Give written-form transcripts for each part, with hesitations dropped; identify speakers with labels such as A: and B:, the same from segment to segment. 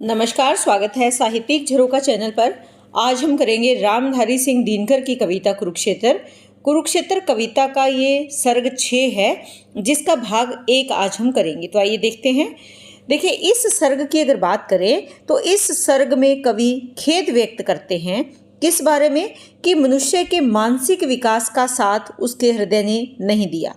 A: नमस्कार, स्वागत है साहित्यिक झरोखा चैनल पर। आज हम करेंगे रामधारी सिंह दिनकर की कविता कुरुक्षेत्र। कुरुक्षेत्र कविता का ये सर्ग 6 है, जिसका भाग 1 आज हम करेंगे। तो आइए देखते हैं। देखिए, इस सर्ग की अगर बात करें तो इस सर्ग में कवि खेद व्यक्त करते हैं किस बारे में कि मनुष्य के मानसिक विकास का साथ उसके हृदय ने नहीं दिया।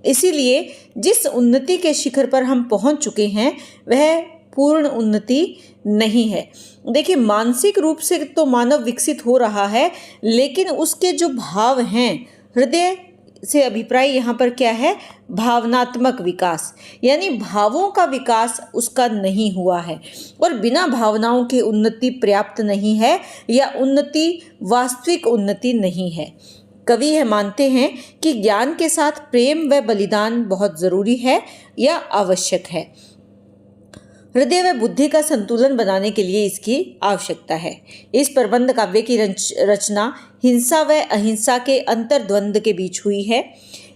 A: इसीलिए जिस उन्नति के शिखर पर हम पहुंच चुके हैं वह पूर्ण उन्नति नहीं है। देखिए, मानसिक रूप से तो मानव विकसित हो रहा है, लेकिन उसके जो भाव हैं, हृदय से अभिप्राय यहाँ पर क्या है? भावनात्मक विकास, यानी भावों का विकास उसका नहीं हुआ है। और बिना भावनाओं के उन्नति पर्याप्त नहीं है, या उन्नति वास्तविक उन्नति नहीं है। कवि यह मानते हैं कि ज्ञान के साथ प्रेम व बलिदान बहुत जरूरी है या आवश्यक है। हृदय व बुद्धि का संतुलन बनाने के लिए इसकी आवश्यकता है। इस प्रबंध काव्य की रचना हिंसा व अहिंसा के अंतर्द्वंद के बीच हुई है।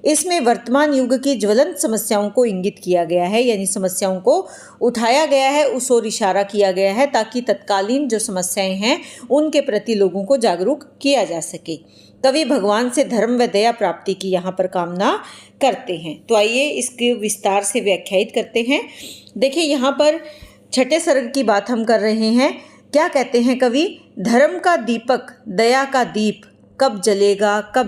A: इसमें वर्तमान युग की ज्वलंत समस्याओं को इंगित किया गया है, यानी समस्याओं को उठाया गया है, उस ओर इशारा किया गया है, ताकि तत्कालीन जो समस्याएं हैं उनके प्रति लोगों को जागरूक किया जा सके। कवि भगवान से धर्म व दया प्राप्ति की यहाँ पर कामना करते हैं। तो आइए इसके विस्तार से व्याख्यायित करते हैं। देखिए, यहाँ पर छठे सर्ग की बात हम कर रहे हैं। क्या कहते हैं कवि? धर्म का दीपक, दया का दीप कब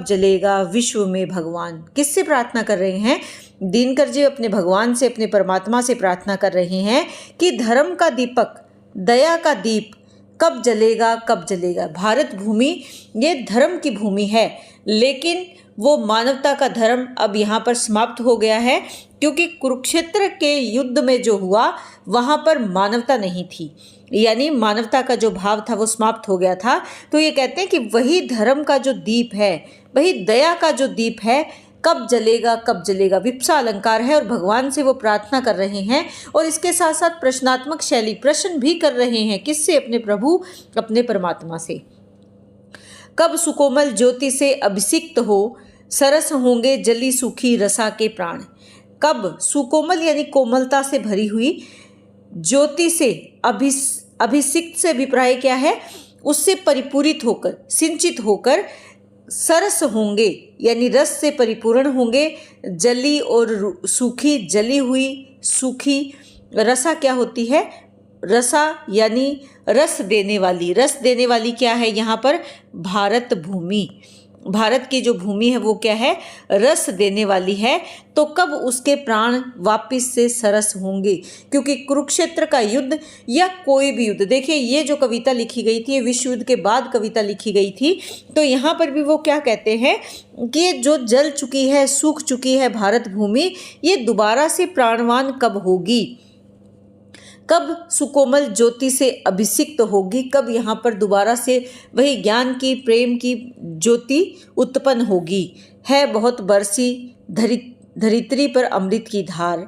A: जलेगा विश्व में भगवान। किससे प्रार्थना कर रहे हैं? दिनकर जी अपने भगवान से, अपने परमात्मा से प्रार्थना कर रहे हैं कि धर्म का दीपक, दया का दीप कब जलेगा। भारत भूमि ये धर्म की भूमि है, लेकिन वो मानवता का धर्म अब यहाँ पर समाप्त हो गया है, क्योंकि कुरुक्षेत्र के युद्ध में जो हुआ वहाँ पर मानवता नहीं थी, यानी मानवता का जो भाव था वो समाप्त हो गया था। तो ये कहते हैं कि वही धर्म का जो दीप है, वही दया का जो दीप है, कब जलेगा। विप्सा अलंकार है और भगवान से वो प्रार्थना कर रहे हैं, और इसके साथ साथ प्रश्नात्मक शैली, प्रश्न भी कर रहे हैं। किससे? अपने प्रभु, अपने परमात्मा से। कब सुकोमल ज्योति से अभिषिक्त हो, सरस होंगे जली सूखी रसा के प्राण। कब सुकोमल यानी कोमलता से भरी हुई, ज्योति से अभिषिक्त से अभिप्राय क्या है? उससे परिपूरित होकर, सिंचित होकर, सरस होंगे यानी रस से परिपूर्ण होंगे, जली और सूखी, जली हुई, सूखी। रसा क्या होती है? रसा यानी रस देने वाली क्या है यहाँ पर? भारत भूमि। भारत की जो भूमि है वो क्या है? रस देने वाली है। तो कब उसके प्राण वापिस से सरस होंगे? क्योंकि कुरुक्षेत्र का युद्ध या कोई भी युद्ध, देखिए ये जो कविता लिखी गई थी, ये विश्व युद्ध के बाद कविता लिखी गई थी। तो यहाँ पर भी वो क्या कहते हैं कि ये जो जल चुकी है, सूख चुकी है भारत भूमि, ये दोबारा से प्राणवान कब होगी? कब सुकोमल ज्योति से अभिषिक्त होगी? कब यहाँ पर दोबारा से वही ज्ञान की, प्रेम की ज्योति उत्पन्न होगी? है बहुत बरसी धरित्री पर अमृत की धार,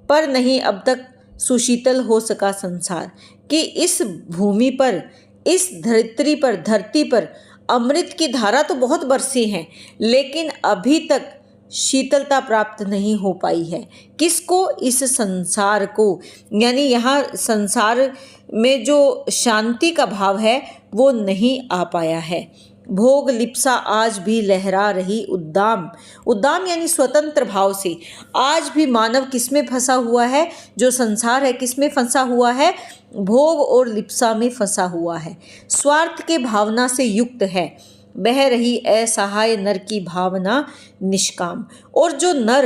A: पर नहीं अब तक सुशीतल हो सका संसार। कि इस भूमि पर, इस धरती पर अमृत की धारा तो बहुत बरसी है, लेकिन अभी तक शीतलता प्राप्त नहीं हो पाई है। किसको? इस संसार को। यानी यहाँ संसार में जो शांति का भाव है वो नहीं आ पाया है। भोग लिप्सा आज भी लहरा रही उद्दाम यानी स्वतंत्र भाव से। आज भी मानव किसमें फंसा हुआ है? जो संसार है किसमें फंसा हुआ है? भोग और लिप्सा में फंसा हुआ है, स्वार्थ के भावना से युक्त है। बह रही असहाय नर की भावना निष्काम। और जो नर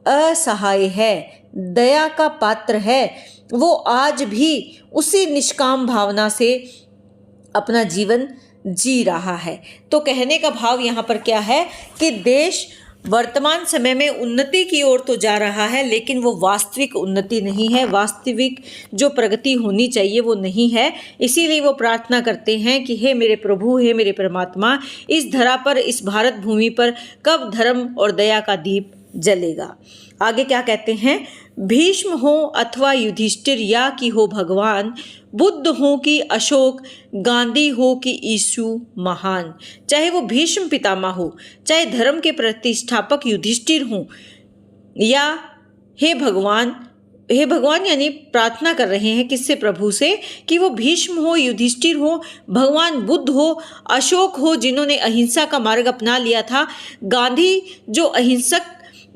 A: असहाय है, दया का पात्र है, वो आज भी उसी निष्काम भावना से अपना जीवन जी रहा है। तो कहने का भाव यहाँ पर क्या है कि देश वर्तमान समय में उन्नति की ओर तो जा रहा है, लेकिन वो वास्तविक उन्नति नहीं है, वास्तविक जो प्रगति होनी चाहिए वो नहीं है। इसीलिए वो प्रार्थना करते हैं कि हे मेरे प्रभु, हे मेरे परमात्मा, इस धरा पर, इस भारत भूमि पर कब धर्म और दया का दीप जलेगा। आगे क्या कहते हैं? भीष्म हो अथवा युधिष्ठिर या कि हो भगवान, बुद्ध हो कि अशोक, गांधी हो कि यीशु महान। चाहे वो भीष्म पितामह हो, चाहे धर्म के प्रतिष्ठापक युधिष्ठिर हो, या हे भगवान हे भगवान यानी प्रार्थना कर रहे हैं किससे? प्रभु से, कि वो भीष्म हो, युधिष्ठिर हो, भगवान बुद्ध हो, अशोक हो जिन्होंने अहिंसा का मार्ग अपना लिया था, गांधी जो अहिंसक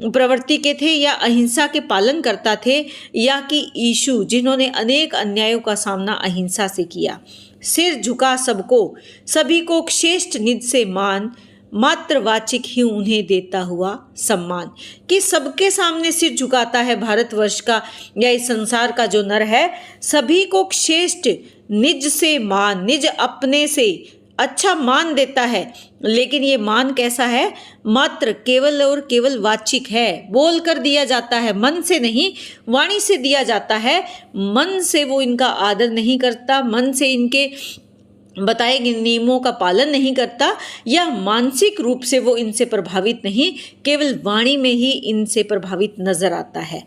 A: प्रवृत्ति के थे या अहिंसा के पालन करता थे, या कि यीशु जिन्होंने अनेक अन्यायों का सामना अहिंसा से किया। सिर झुका सबको, सभी को श्रेष्ठ निज से मान, मात्र वाचिक ही उन्हें देता हुआ सम्मान। कि सबके सामने सिर झुकाता है भारतवर्ष का या इस संसार का जो नर है, सभी को श्रेष्ठ निज से मान, निज अपने से अच्छा मान देता है। लेकिन ये मान कैसा है? मात्र केवल और केवल वाचिक है, बोल कर दिया जाता है, मन से नहीं, वाणी से दिया जाता है। मन से वो इनका आदर नहीं करता, मन से इनके बताए गए नियमों का पालन नहीं करता, या मानसिक रूप से वो इनसे प्रभावित नहीं, केवल वाणी में ही इनसे प्रभावित नजर आता है।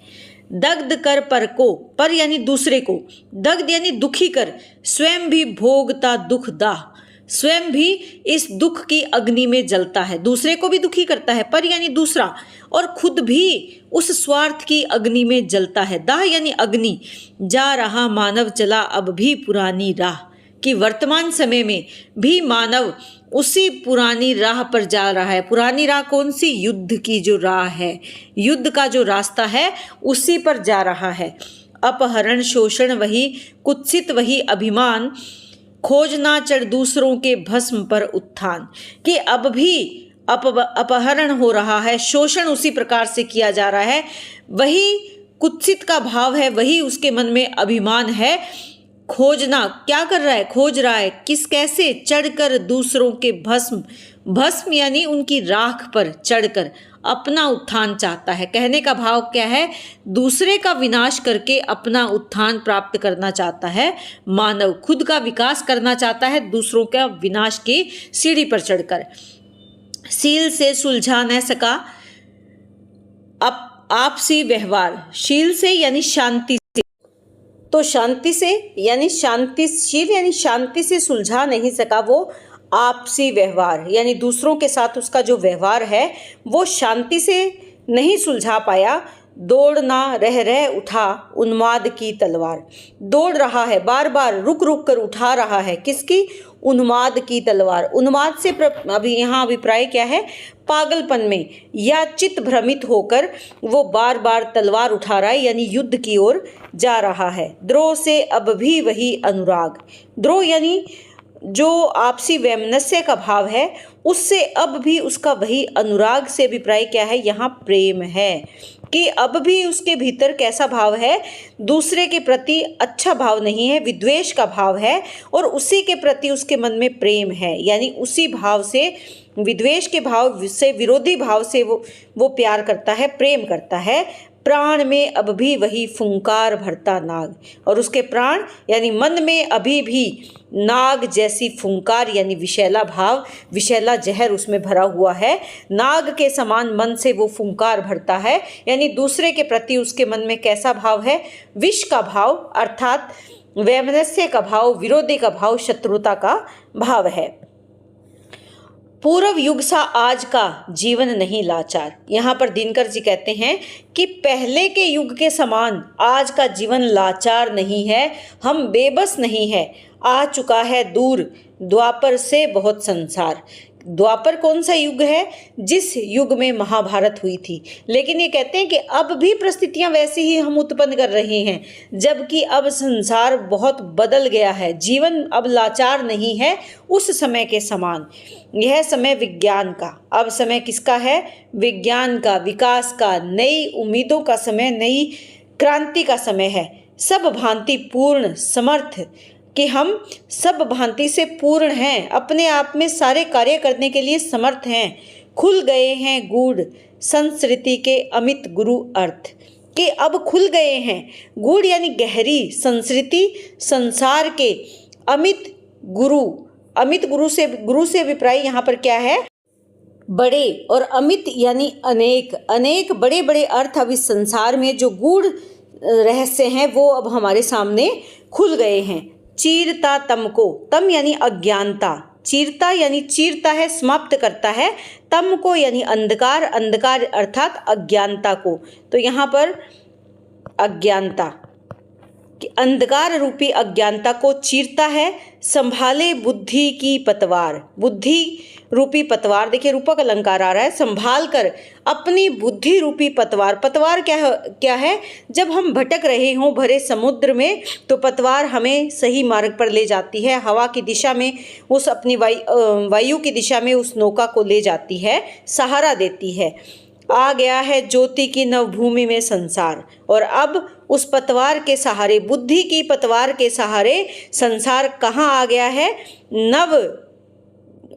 A: दग्ध कर पर को, पर यानी दूसरे को, दग्ध यानी दुखी कर, स्वयं भी भोगता दुख दाह, स्वयं भी इस दुख की अग्नि में जलता है, दूसरे को भी दुखी करता है, पर यानी दूसरा, और खुद भी उस स्वार्थ की अग्नि में जलता है। दाह यानी अग्नि। जा रहा मानव चला अब भी पुरानी राह, कि वर्तमान समय में भी मानव उसी पुरानी राह पर जा रहा है। पुरानी राह कौन सी? युद्ध की जो राह है, युद्ध का जो रास्ता है उसी पर जा रहा है। अपहरण शोषण वही, कुत्सित वही अभिमान, खोजना चढ़ दूसरों के भस्म पर उत्थान। कि अब भी अपहरण हो रहा है, शोषण उसी प्रकार से किया जा रहा है, वही कुत्सित का भाव है, वही उसके मन में अभिमान है। खोजना क्या कर रहा है? खोज रहा है, किस कैसे? चढ़कर दूसरों के भस्म, भस्म यानी उनकी राख पर चढ़कर अपना उत्थान चाहता है। कहने का भाव क्या है? दूसरे का विनाश करके अपना उत्थान प्राप्त करना चाहता है मानव, खुद का विकास करना चाहता है दूसरों का विनाश की सीढ़ी पर चढ़कर। सील से सुलझा न सका आपसी व्यवहार, शील से यानी शांति, तो शांति से यानी शांतिशील यानी शांति से सुलझा नहीं सका वो आपसी व्यवहार, यानी दूसरों के साथ उसका जो व्यवहार है वो शांति से नहीं सुलझा पाया। दौड़ना रह रह उठा उन्माद की तलवार, दौड़ रहा है, बार बार रुक रुक कर उठा रहा है, किसकी? उन्माद की तलवार। उन्माद से अभी यहाँ अभिप्राय क्या है? पागलपन में या चित्त भ्रमित होकर वो बार बार तलवार उठा रहा है, यानी युद्ध की ओर जा रहा है। द्रोह से अब भी वही अनुराग, द्रोह यानी जो आपसी वैमनस्य का भाव है उससे अब भी उसका वही अनुराग से अभिप्राय क्या है? यहाँ प्रेम है, कि अब भी उसके भीतर कैसा भाव है? दूसरे के प्रति अच्छा भाव नहीं है, विद्वेष का भाव है, और उसी के प्रति उसके मन में प्रेम है, यानी उसी भाव से, विद्वेष के भाव से, विरोधी भाव से वो प्यार करता है, प्रेम करता है। प्राण में अब भी वही फुंकार भरता नाग, और उसके प्राण यानी मन में अभी भी नाग जैसी फुंकार यानी विषैला भाव, विषैला जहर उसमें भरा हुआ है। नाग के समान मन से वो फुंकार भरता है, यानी दूसरे के प्रति उसके मन में कैसा भाव है? विष का भाव, अर्थात वैमनस्य का भाव, विरोधी का भाव, शत्रुता का भाव है। पूर्व युग सा आज का जीवन नहीं लाचार, यहाँ पर दिनकर जी कहते हैं कि पहले के युग के समान आज का जीवन लाचार नहीं है, हम बेबस नहीं है। आ चुका है दूर द्वापर से बहुत संसार। द्वापर कौन सा युग है? जिस युग में महाभारत हुई थी। लेकिन ये कहते हैं कि अब भी परिस्थितियां वैसी ही हम उत्पन्न कर रहे हैं, जबकि अब संसार बहुत बदल गया है, जीवन अब लाचार नहीं है उस समय के समान। यह समय विज्ञान का, अब समय किसका है? विज्ञान का, विकास का, नई उम्मीदों का समय, नई क्रांति का समय है। सब भांति पूर्ण समर्थ, कि हम सब भांति से पूर्ण हैं, अपने आप में सारे कार्य करने के लिए समर्थ हैं। खुल गए हैं गूढ़ संस्कृति के अमित गुरु अर्थ, कि अब खुल गए हैं गूढ़ यानी गहरी संस्कृति, संसार के अमित गुरु। अमित गुरु से अभिप्राय यहाँ पर क्या है? बड़े, और अमित यानी अनेक, अनेक बड़े बड़े अर्थ अब इस संसार में जो गूढ़ रहस्य हैं वो अब हमारे सामने खुल गए हैं। चीरता तम को, तम यानी अज्ञानता, चीरता यानी चीरता है, समाप्त करता है, तम को यानी अंधकार, अंधकार अर्थात अज्ञानता को। तो यहाँ पर अज्ञानता, कि अंधकार रूपी अज्ञानता को चीरता है, संभाले बुद्धि की पतवार। बुद्धि रूपी पतवार, देखिए रूपक अलंकार आ रहा है, संभाल कर अपनी बुद्धि रूपी पतवार। पतवार क्या है? जब हम भटक रहे हों भरे समुद्र में तो पतवार हमें सही मार्ग पर ले जाती है, हवा की दिशा में, उस अपनी वायु की दिशा में उस नौका को ले जाती है, सहारा देती है। आ गया है ज्योति की नवभूमि में संसार, और अब उस पतवार के सहारे, बुद्धि की पतवार के सहारे संसार कहाँ आ गया है?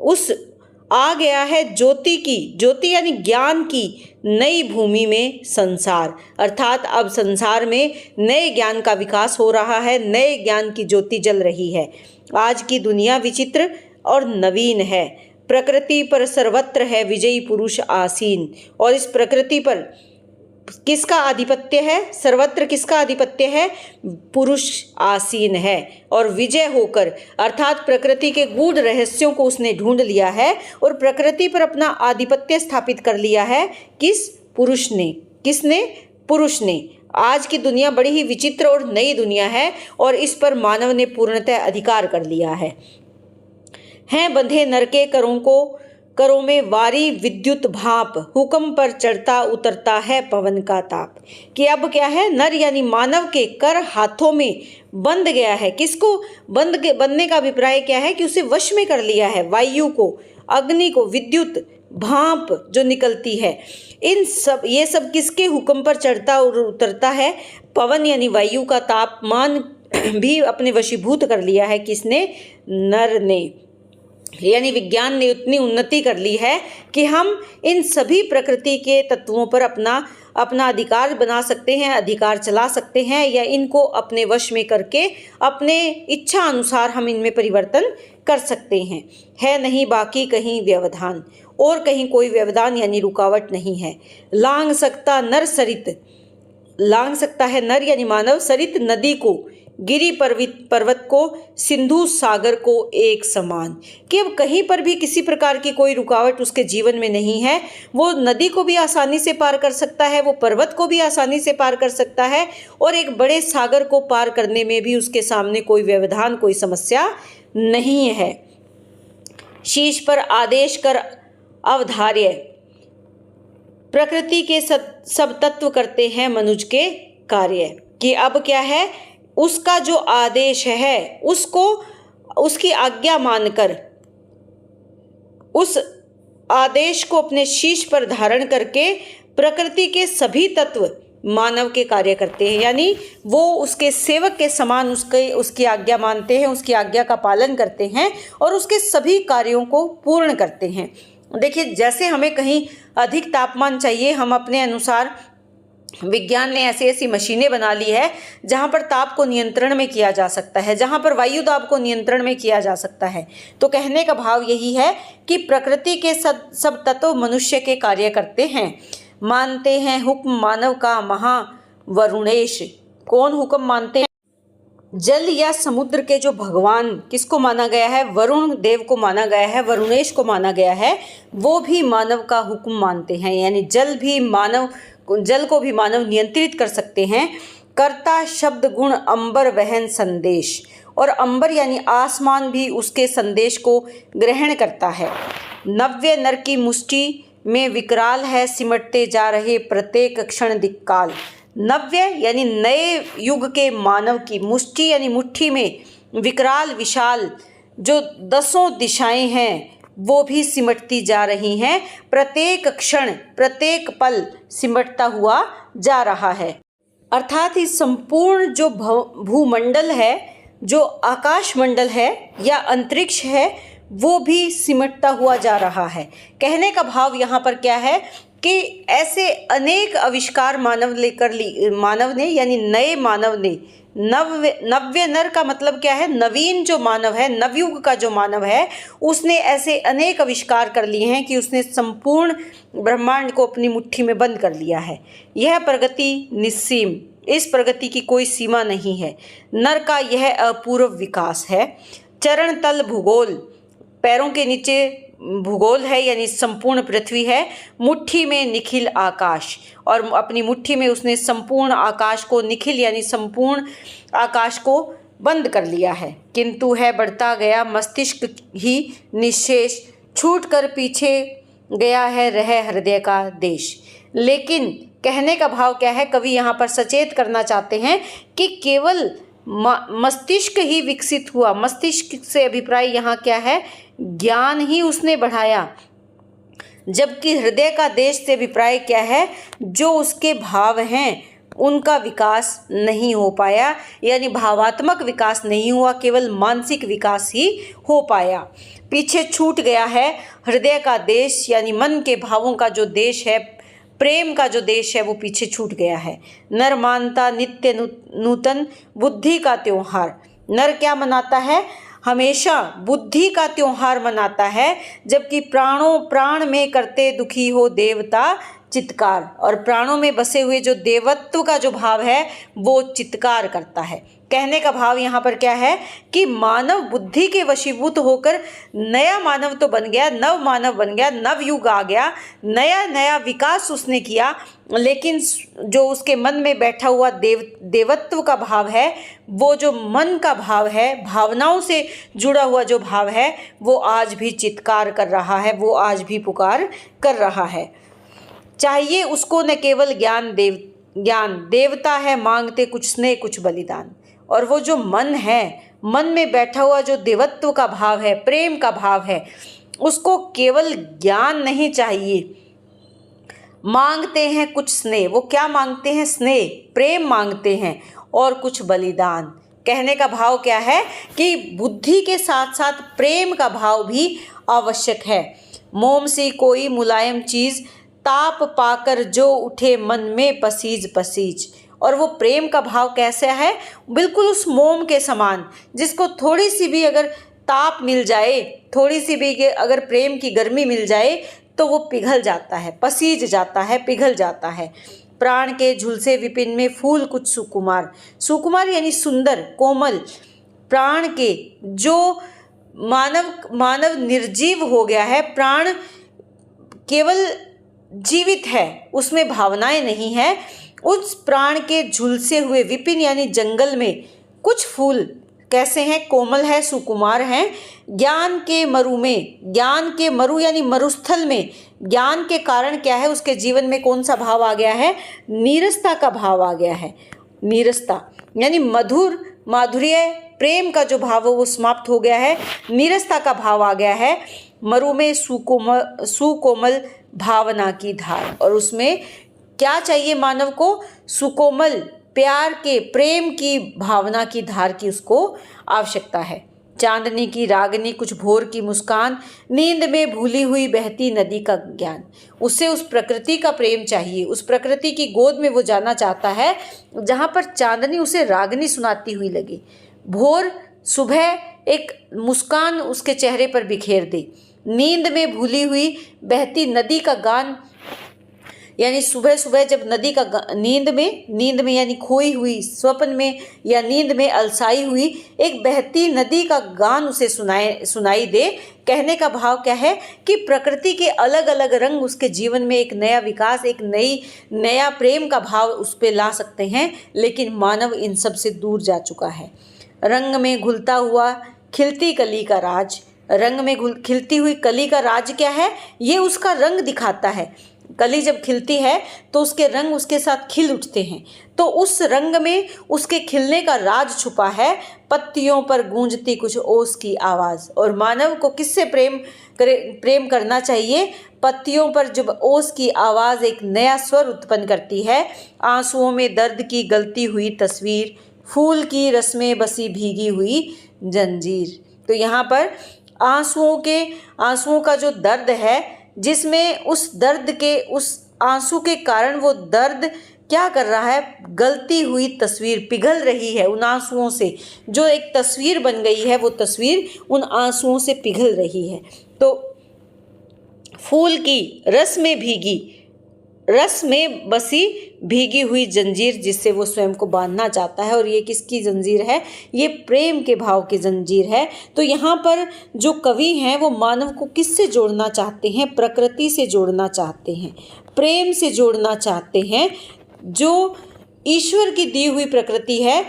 A: उस आ गया है ज्योति की, ज्योति यानी ज्ञान की नई भूमि में संसार। अर्थात अब संसार में नए ज्ञान का विकास हो रहा है, नए ज्ञान की ज्योति जल रही है। आज की दुनिया विचित्र और नवीन है, प्रकृति पर सर्वत्र है विजयी पुरुष आसीन। और इस प्रकृति पर किसका आधिपत्य है? सर्वत्र किसका आधिपत्य है? पुरुष आसीन है, और विजय होकर, अर्थात प्रकृति के गूढ़ रहस्यों को उसने ढूंढ लिया है और प्रकृति पर अपना आधिपत्य स्थापित कर लिया है। किस? पुरुष ने। किसने? पुरुष ने। आज की दुनिया बड़ी ही विचित्र और नई दुनिया है, और इस पर मानव ने पूर्णतः अधिकार कर लिया है। हैं बंधे नर के करों में वारी विद्युत भाप, हुक्म पर चढ़ता उतरता है पवन का ताप। कि अब क्या है? नर यानी मानव के कर हाथों में बंध गया है। किसको बंधने का अभिप्राय क्या है? कि उसे वश में कर लिया है। वायु को, अग्नि को, विद्युत भाप जो निकलती है, ये सब किसके हुक्म पर चढ़ता और उतरता है? पवन यानी वायु का तापमान भी अपने वशीभूत कर लिया है। किसने? नर ने। यानी विज्ञान ने उतनी उन्नति कर ली है कि हम इन सभी प्रकृति के तत्वों पर अपना अधिकार बना सकते हैं, अधिकार चला सकते हैं, या इनको अपने वश में करके अपने इच्छा अनुसार हम इनमें परिवर्तन कर सकते हैं। है नहीं बाकी कहीं व्यवधान, और कहीं कोई व्यवधान यानी रुकावट नहीं है। लांघ सकता है नर यानी मानव सरित नदी को, गिरी पर्वत को, सिंधु सागर को एक समान। कि अब कहीं पर भी किसी प्रकार की कोई रुकावट उसके जीवन में नहीं है। वो नदी को भी आसानी से पार कर सकता है, वो पर्वत को भी आसानी से पार कर सकता है, और एक बड़े सागर को पार करने में भी उसके सामने कोई व्यवधान, कोई समस्या नहीं है। शीश पर आदेश कर अवधार्य, प्रकृति के सब तत्व करते हैं मनुज के कार्य। कि अब क्या है? उसका जो आदेश है उसको, उसकी आज्ञा मानकर, उस आदेश को अपने शीश पर धारण करके प्रकृति के सभी तत्व मानव के कार्य करते हैं। यानी वो उसके सेवक के समान उसकी आज्ञा मानते हैं, उसकी आज्ञा का पालन करते हैं और उसके सभी कार्यों को पूर्ण करते हैं। देखिए, जैसे हमें कहीं अधिक तापमान चाहिए, हम अपने अनुसार, विज्ञान ने ऐसी ऐसी मशीनें बना ली है जहाँ पर ताप को नियंत्रण में किया जा सकता है, जहाँ पर वायु दाब को नियंत्रण में किया जा सकता है। तो कहने का भाव यही है कि प्रकृति के सब तत्व मनुष्य के कार्य करते हैं। मानते हैं हुक्म मानव का महावरुणेश। कौन हुक्म मानते हैं? जल या समुद्र के जो भगवान, किसको माना गया है? वरुण देव को माना गया है, वरुणेश को माना गया है। वो भी मानव का हुक्म मानते हैं। यानी जल को भी मानव नियंत्रित कर सकते हैं। कर्ता शब्द गुण अंबर वहन संदेश, और अंबर यानी आसमान भी उसके संदेश को ग्रहण करता है। नव्य नर की मुष्टि में विकराल है, सिमटते जा रहे प्रत्येक क्षण दिक्काल। नव्य यानी नए युग के मानव की, मुष्टि यानी मुट्ठी में, विकराल विशाल जो 10 दिशाएं हैं वो भी सिमटती जा रही हैं। प्रत्येक क्षण, प्रत्येक पल सिमटता हुआ जा रहा है। अर्थात इस संपूर्ण जो भूमंडल है, जो आकाश मंडल है या अंतरिक्ष है, वो भी सिमटता हुआ जा रहा है। कहने का भाव यहाँ पर क्या है कि ऐसे अनेक आविष्कार मानव ने यानी नए मानव ने, नव्य नर का मतलब क्या है? नवीन जो मानव है, नवयुग का जो मानव है, उसने ऐसे अनेक आविष्कार कर लिए हैं कि उसने संपूर्ण ब्रह्मांड को अपनी मुट्ठी में बंद कर लिया है। यह प्रगति निस्सीम, इस प्रगति की कोई सीमा नहीं है। नर का यह अपूर्व विकास है। चरण तल भूगोल, पैरों के नीचे भूगोल है यानी संपूर्ण पृथ्वी है, मुट्ठी में निखिल आकाश, और अपनी मुट्ठी में उसने संपूर्ण आकाश को, निखिल यानी संपूर्ण आकाश को बंद कर लिया है। किंतु है बढ़ता गया मस्तिष्क ही निशेष, छूट कर पीछे गया है रह हृदय का देश। लेकिन कहने का भाव क्या है, कवि यहाँ पर सचेत करना चाहते हैं कि केवल मस्तिष्क ही विकसित हुआ, मस्तिष्क से अभिप्राय यहाँ क्या है, ज्ञान ही उसने बढ़ाया, जबकि हृदय का देश से अभिप्राय क्या है, जो उसके भाव हैं उनका विकास नहीं हो पाया, यानी भावात्मक विकास नहीं हुआ, केवल मानसिक विकास ही हो पाया। पीछे छूट गया है हृदय का देश, यानी मन के भावों का जो देश है, प्रेम का जो देश है, वो पीछे छूट गया है। नर मानता नित्य नूतन बुद्धि का त्योहार। नर क्या मनाता है, हमेशा बुद्धि का त्योहार मनाता है, जबकि प्राणों प्राण में करते दुखी हो देवता चित्कार, और प्राणों में बसे हुए जो देवत्व का जो भाव है वो चित्कार करता है। कहने का भाव यहाँ पर क्या है कि मानव बुद्धि के वशीभूत होकर नया मानव तो बन गया, नव मानव बन गया, नव युग आ गया, नया नया विकास उसने किया, लेकिन जो उसके मन में बैठा हुआ देवत्व का भाव है, वो जो मन का भाव है, भावनाओं से जुड़ा हुआ जो भाव है, वो आज भी चित्कार कर रहा है, वो आज भी पुकार कर रहा है। चाहिए उसको न केवल ज्ञान देवता है, मांगते कुछ स्नेह कुछ बलिदान। और वो जो मन है, मन में बैठा हुआ जो देवत्व का भाव है, प्रेम का भाव है, उसको केवल ज्ञान नहीं चाहिए, मांगते हैं कुछ स्नेह। वो क्या मांगते हैं, स्नेह प्रेम मांगते हैं, और कुछ बलिदान। कहने का भाव क्या है कि बुद्धि के साथ साथ प्रेम का भाव भी आवश्यक है। मोम सी कोई मुलायम चीज, ताप पाकर जो उठे मन में पसीज पसीज। और वो प्रेम का भाव कैसा है, बिल्कुल उस मोम के समान, जिसको थोड़ी सी भी अगर ताप मिल जाए, थोड़ी सी भी अगर प्रेम की गर्मी मिल जाए तो वो पिघल जाता है, पसीज जाता है, पिघल जाता है। प्राण के झुलसे विपिन में फूल कुछ सुकुमार। सुकुमार यानी सुंदर, कोमल। प्राण के जो मानव निर्जीव हो गया है, प्राण केवल जीवित है, उसमें भावनाएं नहीं है। उस प्राण के झुलसे हुए विपिन यानी जंगल में कुछ फूल कैसे हैं, कोमल है, सुकुमार हैं। ज्ञान के मरु में, ज्ञान के मरु यानी मरुस्थल में, ज्ञान के कारण क्या है, उसके जीवन में कौन सा भाव आ गया है, नीरसता का भाव आ गया है। नीरसता यानी मधुर, माधुर्य, प्रेम का जो भाव है वो समाप्त हो गया है, नीरसता का भाव आ गया है। मरु में सुकोमल भावना की धार, और उसमें क्या चाहिए मानव को, सुकोमल प्यार के, प्रेम की भावना की धार की उसको आवश्यकता है। चांदनी की रागनी कुछ भोर की मुस्कान, नींद में भूली हुई बहती नदी का ज्ञान। उसे उस प्रकृति का प्रेम चाहिए, उस प्रकृति की गोद में वो जाना चाहता है जहाँ पर चांदनी उसे रागनी सुनाती हुई लगे। भोर सुबह एक मुस्कान उसके चेहरे पर बिखेर दे। नींद में भूली हुई बहती नदी का गान, यानी सुबह सुबह जब नदी का नींद में यानी खोई हुई, स्वप्न में या नींद में अलसाई हुई एक बहती नदी का गान उसे सुनाई दे। कहने का भाव क्या है कि प्रकृति के अलग अलग रंग उसके जीवन में एक नया विकास, एक नया प्रेम का भाव उस पर ला सकते हैं, लेकिन मानव इन सब से दूर जा चुका है। रंग में घुलता हुआ खिलती कली का राज, रंग में खिलती हुई कली का राज क्या है, ये उसका रंग दिखाता है। कली जब खिलती है तो उसके रंग उसके साथ खिल उठते हैं, तो उस रंग में उसके खिलने का राज छुपा है। पत्तियों पर गूंजती कुछ ओस की आवाज़, और मानव को किससे प्रेम करना चाहिए, पत्तियों पर जब ओस की आवाज़ एक नया स्वर उत्पन्न करती है। आंसुओं में दर्द की गलती हुई तस्वीर, फूल की रस्में बसी भीगी हुई जंजीर। तो यहाँ पर आंसुओं का जो दर्द है, जिसमें उस दर्द के, उस आंसू के कारण वो दर्द क्या कर रहा है, गलती हुई तस्वीर पिघल रही है उन आंसुओं से। जो एक तस्वीर बन गई है वो तस्वीर उन आंसुओं से पिघल रही है। तो फूल की रस में भीगी रस में बसी भीगी हुई जंजीर जिससे वो स्वयं को बांधना चाहता है। और ये किसकी जंजीर है? ये प्रेम के भाव की जंजीर है। तो यहाँ पर जो कवि हैं वो मानव को किससे जोड़ना चाहते हैं? प्रकृति से जोड़ना चाहते हैं, प्रेम से जोड़ना चाहते हैं। जो ईश्वर की दी हुई प्रकृति है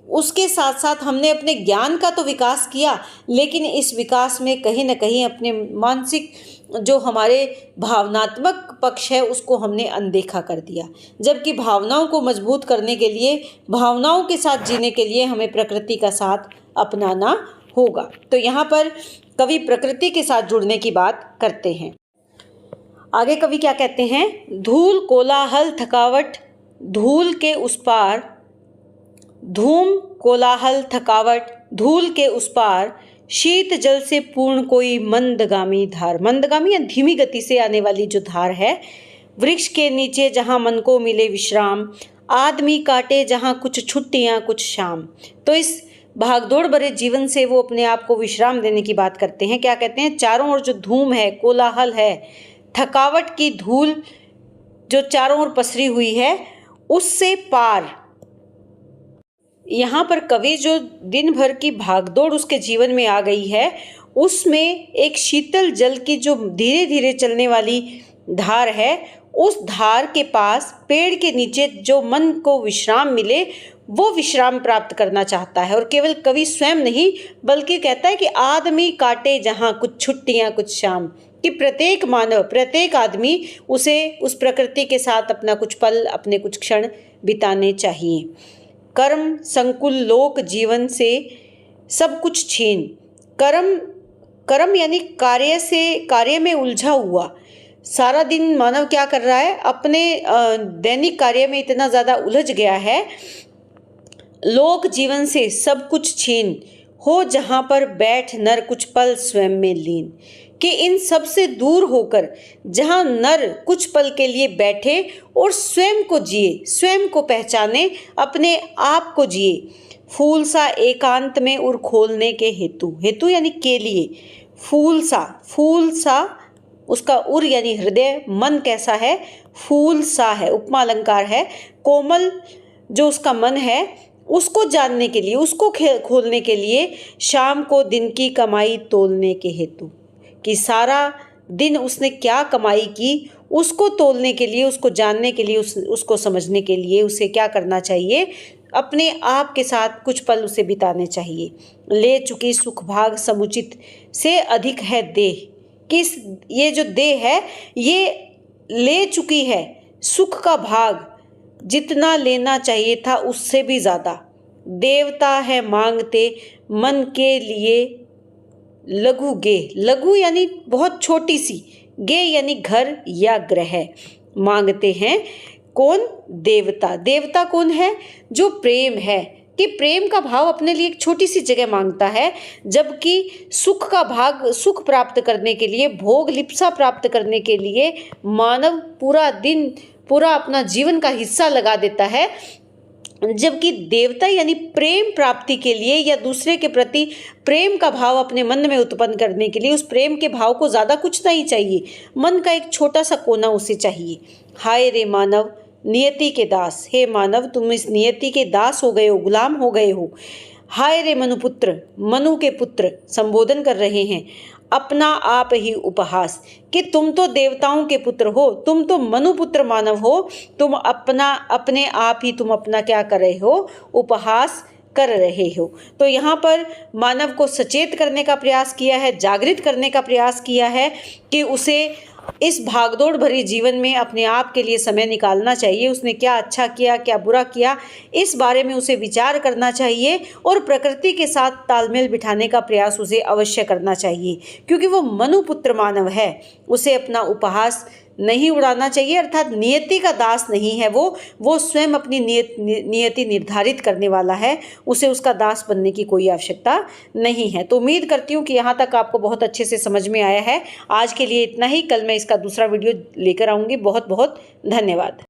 A: उसके साथ साथ हमने अपने ज्ञान का तो विकास किया, लेकिन इस विकास में कहीं ना कहीं अपने मानसिक जो हमारे भावनात्मक पक्ष है उसको हमने अनदेखा कर दिया। जबकि भावनाओं को मजबूत करने के लिए, भावनाओं के साथ जीने के लिए हमें प्रकृति का साथ अपनाना होगा। तो यहाँ पर कवि प्रकृति के साथ जुड़ने की बात करते हैं। आगे कवि क्या कहते हैं? धूल कोलाहल थकावट धूल के उस पार, धूम कोलाहल थकावट धूल के उस पार, शीत जल से पूर्ण कोई मंदगामी धार। मंदगामी या धीमी गति से आने वाली जो धार है। वृक्ष के नीचे जहाँ मन को मिले विश्राम, आदमी काटे जहाँ कुछ छुट्टियाँ कुछ शाम। तो इस भागदौड़ भरे जीवन से वो अपने आप को विश्राम देने की बात करते हैं। क्या कहते हैं? चारों ओर जो धूम है, कोलाहल है, थकावट की धूल जो चारों ओर पसरी हुई है, उससे पार। यहाँ पर कवि जो दिन भर की भागदौड़ उसके जीवन में आ गई है, उसमें एक शीतल जल की जो धीरे धीरे चलने वाली धार है, उस धार के पास पेड़ के नीचे जो मन को विश्राम मिले, वो विश्राम प्राप्त करना चाहता है। और केवल कवि स्वयं नहीं, बल्कि कहता है कि आदमी काटे जहाँ कुछ छुट्टियाँ कुछ शाम, कि प्रत्येक मानव, प्रत्येक आदमी उसे उस प्रकृति के साथ अपना कुछ पल, अपने कुछ क्षण बिताने चाहिए। कर्म संकुल लोक जीवन से सब कुछ छीन। कर्म यानी कार्य में उलझा हुआ। सारा दिन मानव क्या कर रहा है? अपने दैनिक कार्य में इतना ज़्यादा उलझ गया है। लोक जीवन से सब कुछ छीन, हो जहाँ पर बैठ नर कुछ पल स्वयं में लीन। कि इन सब से दूर होकर जहाँ नर कुछ पल के लिए बैठे और स्वयं को जिए, स्वयं को पहचाने, अपने आप को जिए। फूल सा एकांत में उर खोलने के हेतु, हेतु यानी के लिए। फूल सा उसका उर यानी हृदय, मन कैसा है? फूल सा है, उपमा अलंकार है। कोमल जो उसका मन है, उसको जानने के लिए, उसको खोलने के लिए, शाम को दिन की कमाई तोलने के हेतु। कि सारा दिन उसने क्या कमाई की, उसको तोलने के लिए, उसको जानने के लिए, उसको समझने के लिए उसे क्या करना चाहिए? अपने आप के साथ कुछ पल उसे बिताने चाहिए। ले चुकी सुख भाग समुचित से अधिक है देह। किस ये जो देह है, ये ले चुकी है सुख का भाग, जितना लेना चाहिए था उससे भी ज़्यादा। देवता है मांगते मन के लिए लघु गे। लघु यानी बहुत छोटी सी, गे यानी घर या ग्रह। मांगते हैं कौन? देवता। देवता कौन है? जो प्रेम है, कि प्रेम का भाव अपने लिए एक छोटी सी जगह मांगता है। जबकि सुख का भाग, सुख प्राप्त करने के लिए, भोग लिप्सा प्राप्त करने के लिए मानव पूरा दिन, पूरा अपना जीवन का हिस्सा लगा देता है। जबकि देवता यानी प्रेम प्राप्ति के लिए या दूसरे के प्रति प्रेम का भाव अपने मन में उत्पन्न करने के लिए, उस प्रेम के भाव को ज़्यादा कुछ नहीं चाहिए, मन का एक छोटा सा कोना उसे चाहिए। हाय रे मानव नियति के दास, हे मानव तुम इस नियति के दास हो गए हो, गुलाम हो गए हो। हाय रे मनुपुत्र, मनु के पुत्र संबोधन कर रहे हैं। अपना आप ही उपहास, कि तुम तो देवताओं के पुत्र हो, तुम तो मनुपुत्र मानव हो, तुम अपने आप ही तुम अपना क्या कर रहे हो? उपहास कर रहे हो। तो यहाँ पर मानव को सचेत करने का प्रयास किया है, जागृत करने का प्रयास किया है कि उसे इस भागदौड़ भरी जीवन में अपने आप के लिए समय निकालना चाहिए। उसने क्या अच्छा किया, क्या बुरा किया, इस बारे में उसे विचार करना चाहिए और प्रकृति के साथ तालमेल बिठाने का प्रयास उसे अवश्य करना चाहिए। क्योंकि वो मनुपुत्र मानव है, उसे अपना उपहास नहीं उड़ाना चाहिए, अर्थात नियति का दास नहीं है वो स्वयं अपनी नियति निर्धारित करने वाला है। उसे उसका दास बनने की कोई आवश्यकता नहीं है। तो उम्मीद करती हूँ कि यहाँ तक आपको बहुत अच्छे से समझ में आया है। आज के लिए इतना ही। कल मैं इसका दूसरा वीडियो लेकर आऊँगी। बहुत बहुत धन्यवाद।